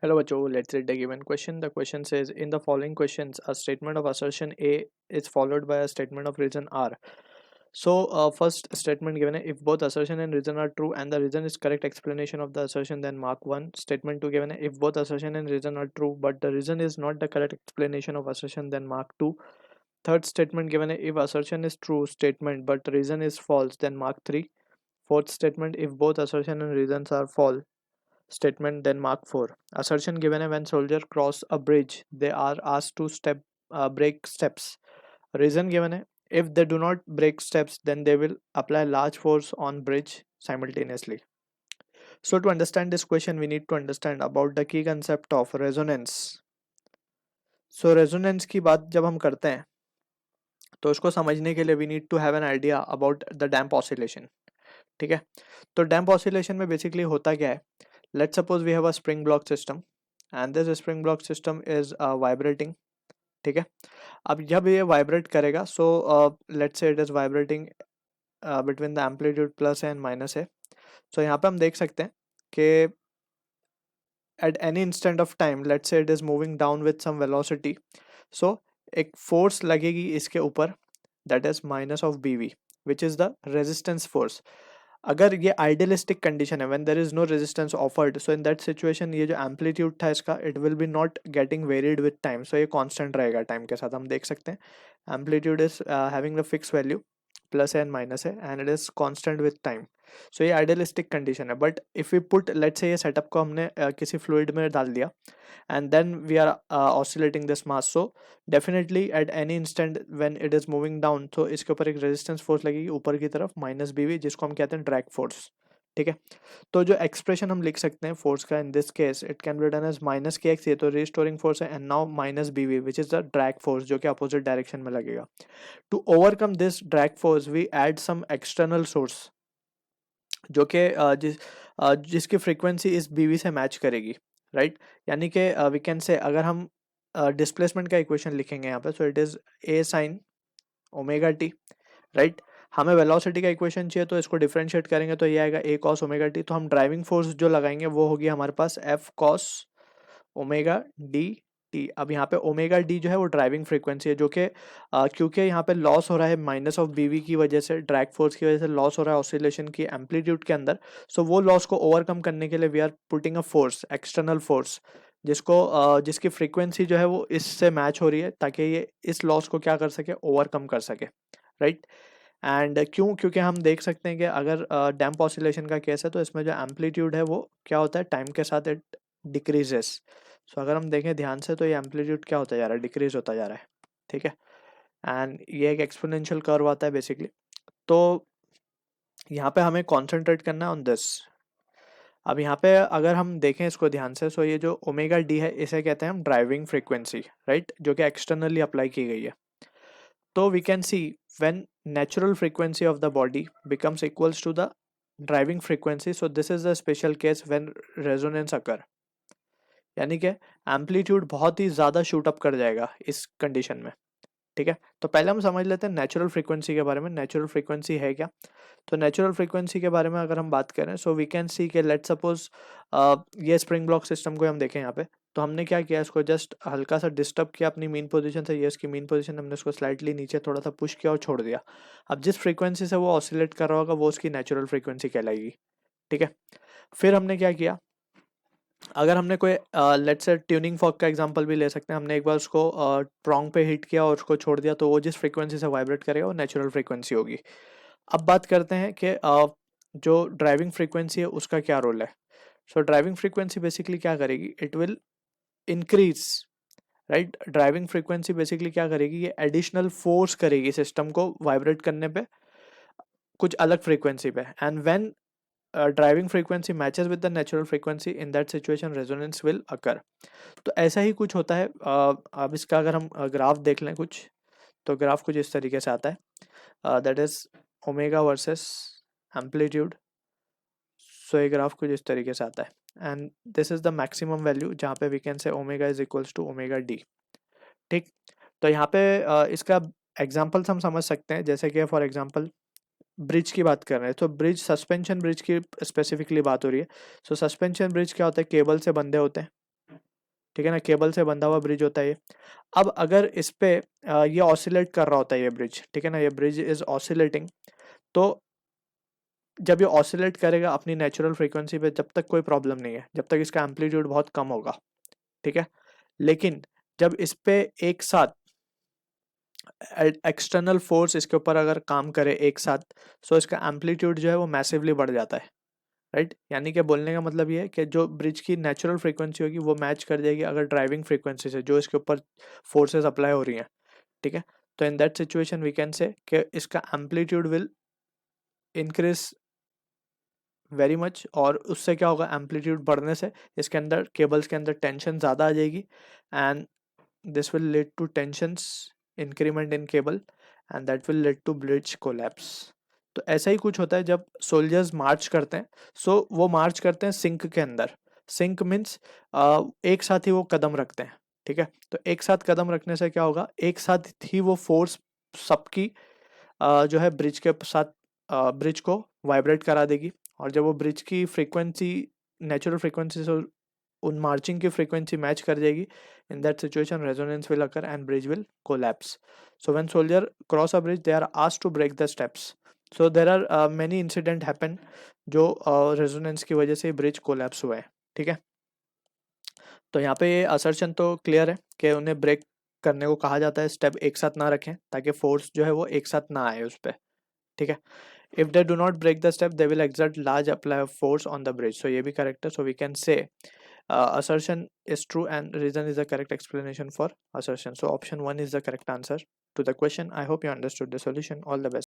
Hello, Bacho. Let's read the given question. The question says, in the following questions, a statement of assertion A is followed by a statement of reason R. So, first statement given, if both assertion and reason are true and the reason is correct explanation of the assertion, then mark 1. Statement 2 given, if both assertion and reason are true, but the reason is not the correct explanation of assertion, then mark 2. Third statement given, if assertion is true statement, but reason is false, then mark 3. Fourth statement, if both assertion and reasons are false statement, then mark 4. Assertion given when soldier cross a bridge, they are asked to break steps. Reason given if they do not break steps, then they will apply large force on bridge simultaneously. So to understand this question, we need to understand about the key concept of resonance. So resonance की बात जब हम करते हैं तो उसको समझने के लिए we need to have an idea about the damp oscillation. ठीक है, तो डैम्प ऑसिलेशन में बेसिकली होता क्या है. Let's suppose we have a spring block system and this spring block system is vibrating. ठीक है, अब जब ये वाइब्रेट करेगा so let's say it is vibrating between the amplitude plus and minus है. सो यहाँ पे हम देख सकते हैं कि at any instant of time let's say it is moving down with some velocity. So एक फोर्स लगेगी इसके ऊपर, that is minus of B we which is the resistance force. अगर ये आइडियलिस्टिक कंडीशन है when there is no resistance offered, so in that situation ये जो amplitude था इसका it will be not getting varied with time. So ये constant रहेगा time के साथ. हम देख सकते हैं amplitude is having the fix value, plus है एंड माइनस है and it is constant with time. So ये आइडियलिस्टिक कंडीशन है. But if we put let's say ये सेटअप को हमने किसी फ्लूइड में डाल दिया and then we are oscillating this mass, so definitely at any instant when it is moving down तो इसके ऊपर एक रेजिस्टेंस फोर्स लगेगी ऊपर की तरफ माइनस बी वी, जिसको हम कहते हैं ड्रैग फोर्स. ठीक है, तो जो एक्सप्रेशन हम लिख सकते हैं फोर्स का in this case it can be done as minus k x, ये तो रिस्टोरिंग फोर्स है, and now minus b we which is the drag force जो कि अपोजिट डायरेक्शन में लगेगा. To overcome this drag force we add some external source जो कि जिसकी फ्रीक्वेंसी इस बी वी से मैच करेगी. राइट, यानी कि वी कैन से अगर हम डिस्प्लेसमेंट का इक्वेशन लिखेंगे यहाँ पे, so it is a sine omega T. Right, हमें वेलोसिटी का इक्वेशन चाहिए तो इसको डिफरेंशिएट करेंगे तो ये आएगा ए कॉस ओमेगा टी. तो हम ड्राइविंग फोर्स जो लगाएंगे वो होगी हमारे पास F cos omega D T. अब यहाँ पे ओमेगा डी जो है वो ड्राइविंग फ्रीक्वेंसी है जो कि क्योंकि यहाँ पे लॉस हो रहा है माइनस ऑफ बीवी की वजह से, ड्रैग फोर्स की वजह से लॉस हो रहा है ऑसिलेशन की एम्पलीट्यूड के अंदर. सो वो लॉस को ओवरकम करने के लिए we are putting a force, external force, जिसकी फ्रीक्वेंसी जो है वो इससे मैच हो रही है ताकि ये इस लॉस को क्या कर सके, ओवरकम कर सके. राइट, एंड क्योंकि हम देख सकते हैं कि अगर डैम्प ऑसिलेशन का केस है तो इसमें जो एम्पलीट्यूड है वो क्या होता है, टाइम के साथ इट डिक्रीजेस. सो अगर हम देखें ध्यान से तो ये एम्पलीट्यूड क्या होता जा रहा है, डिक्रीज होता जा रहा है. ठीक है, एंड ये एक एक्सपोनेंशियल कर्व आता है बेसिकली. तो यहाँ पे हमें कॉन्सेंट्रेट करना है ऑन दिस. अब यहाँ पे अगर हम देखें इसको ध्यान से, सो ये जो ओमेगा डी है इसे कहते हैं हम ड्राइविंग फ्रीक्वेंसी. राइट, जो कि एक्सटर्नली अप्लाई की गई है. तो we can see when natural frequency of the body becomes equals to the driving frequency, so this is the special case when resonance occur. यानी कि एम्पलीट्यूड बहुत ही ज़्यादा शूट अप कर जाएगा इस कंडीशन में. ठीक है, तो पहले हम समझ लेते हैं नेचुरल फ्रीक्वेंसी के बारे में. नेचुरल फ्रीक्वेंसी है क्या, तो नेचुरल फ्रीक्वेंसी के बारे में अगर हम बात करें सो वी कैन सी के लेट सपोज ये स्प्रिंग ब्लॉक सिस्टम को हम देखें यहाँ पे, तो हमने क्या किया, इसको जस्ट हल्का सा डिस्टर्ब किया अपनी मीन पोजीशन से. ये इसकी मीन पोजीशन, हमने उसको स्लाइटली नीचे थोड़ा सा पुश किया और छोड़ दिया. अब जिस फ्रीक्वेंसी से वो ऑसिलेट कर रहा होगा वो उसकी नेचुरल फ्रीक्वेंसी कहलाएगी. ठीक है, फिर हमने क्या किया, अगर हमने कोई लेट्स से ट्यूनिंग फॉक का एग्जांपल भी ले सकते हैं. हमने एक बार उसको प्रोंग पे हिट किया और उसको छोड़ दिया तो वो जिस फ्रीक्वेंसी से वाइब्रेट करेगा वो नेचुरल फ्रीक्वेंसी होगी. अब बात करते हैं कि जो ड्राइविंग फ्रीक्वेंसी है उसका क्या रोल है. सो ड्राइविंग फ्रीक्वेंसी बेसिकली क्या करेगी, it will increase. Right, driving frequency basically क्या करेगी, ये एडिशनल फोर्स करेगी सिस्टम को वाइब्रेट करने पे कुछ अलग फ्रीक्वेंसी पे. And when driving frequency matches with the natural frequency, in that situation resonance will occur. तो ऐसा ही कुछ होता है. अब इसका अगर हम ग्राफ देख लें कुछ, तो ग्राफ कुछ इस तरीके से आता है, that is omega versus amplitude. So ये ग्राफ कुछ इस तरीके से आता है and this is the maximum value जहाँ पे we can say omega is equals to omega D. ठीक, तो यहाँ पे इसका एग्जांपल्स हम समझ सकते हैं, जैसे कि फॉर एग्जांपल ब्रिज की बात कर रहे हैं तो ब्रिज, सस्पेंशन ब्रिज की स्पेसिफिकली बात हो रही है. सो सस्पेंशन ब्रिज क्या होता है, केबल से बंधे होते हैं. ठीक है ना, केबल से बंधा हुआ ब्रिज होता है ये। अब अगर इस पे ये ऑसिलेट कर रहा होता है ये ब्रिज, ठीक है ना, ये ब्रिज इज ऑसिलेटिंग, तो जब ये ऑसिलेट करेगा अपनी नेचुरल फ्रीक्वेंसी पे, जब तक कोई प्रॉब्लम नहीं है, जब तक इसका एम्पलीट्यूड बहुत कम होगा, ठीक है। लेकिन जब इस पे एक साथ एक्सटर्नल फोर्स इसके ऊपर अगर काम करे एक साथ, सो इसका एम्पलीट्यूड जो है वो मैसिवली बढ़ जाता है, राइट। यानी कि बोलने का मतलब ये है कि जो ब्रिज की नेचुरल फ्रीक्वेंसी होगी वो मैच कर जाएगी अगर ड्राइविंग फ्रीक्वेंसी से जो इसके ऊपर फोर्सेस अप्लाई हो रही हैं, ठीक है। तो in that situation we can say कि इसका amplitude will increase very much, और उससे क्या होगा, एम्पलीट्यूड बढ़ने से इसके अंदर, केबल्स के अंदर टेंशन ज़्यादा आ जाएगी, and this will lead to tensions increment in cable and that will lead to bridge collapse। तो ऐसा ही कुछ होता है जब सोल्जर्स मार्च करते हैं। सो वो मार्च करते हैं सिंक के अंदर। सिंक मीन्स एक साथ ही वो कदम रखते हैं, ठीक है। तो एक साथ कदम रखने से क्या होगा, एक साथ ही वो फोर्स सबकी जो है ब्रिज के साथ ब्रिज को वाइब्रेट करा देगी, और जब वो ब्रिज की फ्रीक्वेंसी नेचुरल फ्रीक्वेंसी से उन मार्चिंग की फ्रीक्वेंसी मैच कर जाएगी, in that situation resonance will occur and bridge will collapse। So when soldier cross a bridge they are asked to break the steps। So there are many incident happen जो resonance की वजह से bridge collapse हुए हैं, ठीक है। तो यहाँ पे ये असर्शन तो क्लियर है कि उन्हें ब्रेक करने को कहा जाता है, स्टेप एक साथ ना रखें ताकि फोर्स जो है वो एक साथ ना आए उस पर, ठीक है। If they do not break the step they will exert large apply of force on the bridge. So ये भी करेक्ट है। So we can say assertion is true and reason is the correct explanation for assertion। So option 1 is the correct answer to the question। I hope you understood the solution। All the best।